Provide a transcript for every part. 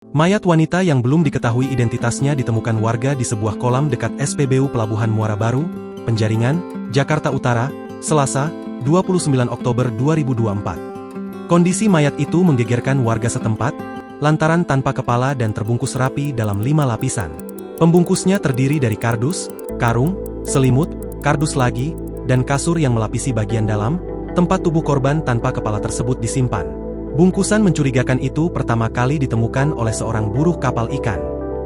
Mayat wanita yang belum diketahui identitasnya ditemukan warga di sebuah kolam dekat SPBU Pelabuhan Muara Baru, Penjaringan, Jakarta Utara, Selasa, 29 Oktober 2024. Kondisi mayat itu menggegerkan warga setempat, lantaran tanpa kepala dan terbungkus rapi dalam 5 lapisan. Pembungkusnya terdiri dari kardus, karung, selimut, kardus lagi, dan kasur yang melapisi bagian dalam, tempat tubuh korban tanpa kepala tersebut disimpan. Bungkusan mencurigakan itu pertama kali ditemukan oleh seorang buruh kapal ikan.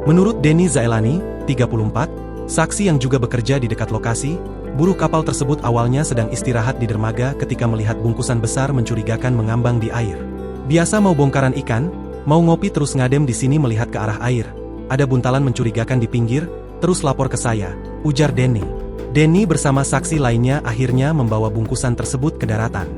Menurut Denny Zaelani, 34, saksi yang juga bekerja di dekat lokasi, buruh kapal tersebut awalnya sedang istirahat di dermaga ketika melihat bungkusan besar mencurigakan mengambang di air. Biasa mau bongkaran ikan, mau ngopi terus ngadem di sini melihat ke arah air. Ada buntalan mencurigakan di pinggir, terus lapor ke saya, ujar Denny. Denny bersama saksi lainnya akhirnya membawa bungkusan tersebut ke daratan.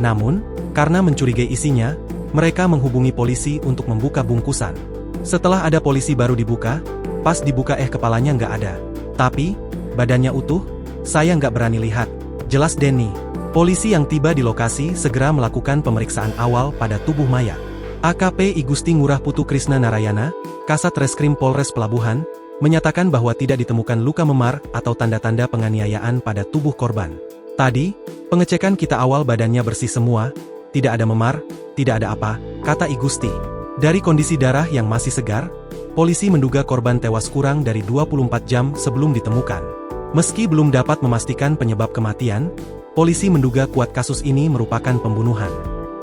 Namun, karena mencurigai isinya, mereka menghubungi polisi untuk membuka bungkusan. Setelah ada polisi baru dibuka, pas dibuka kepalanya nggak ada. Tapi, badannya utuh, saya nggak berani lihat, jelas Denny. Polisi yang tiba di lokasi segera melakukan pemeriksaan awal pada tubuh mayat. AKP Igusti Ngurah Putu Krisna Narayana, Kasat Reskrim Polres Pelabuhan, menyatakan bahwa tidak ditemukan luka memar atau tanda-tanda penganiayaan pada tubuh korban. Tadi, pengecekan kita awal badannya bersih semua, tidak ada memar, tidak ada apa, kata Igusti. Dari kondisi darah yang masih segar, polisi menduga korban tewas kurang dari 24 jam sebelum ditemukan. Meski belum dapat memastikan penyebab kematian, polisi menduga kuat kasus ini merupakan pembunuhan.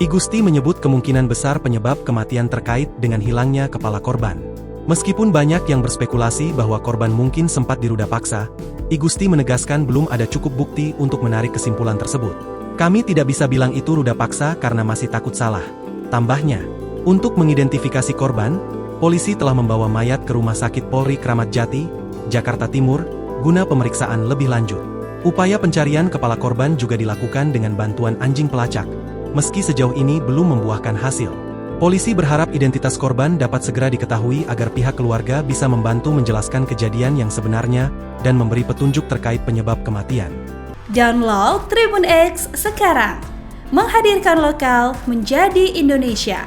Igusti menyebut kemungkinan besar penyebab kematian terkait dengan hilangnya kepala korban. Meskipun banyak yang berspekulasi bahwa korban mungkin sempat diruda paksa, Igusti menegaskan belum ada cukup bukti untuk menarik kesimpulan tersebut. Kami tidak bisa bilang itu ruda paksa karena masih takut salah. Tambahnya, untuk mengidentifikasi korban, polisi telah membawa mayat ke Rumah Sakit Polri Kramat Jati, Jakarta Timur, guna pemeriksaan lebih lanjut. Upaya pencarian kepala korban juga dilakukan dengan bantuan anjing pelacak, meski sejauh ini belum membuahkan hasil. Polisi berharap identitas korban dapat segera diketahui agar pihak keluarga bisa membantu menjelaskan kejadian yang sebenarnya dan memberi petunjuk terkait penyebab kematian. Download Tribun X sekarang, menghadirkan lokal menjadi Indonesia.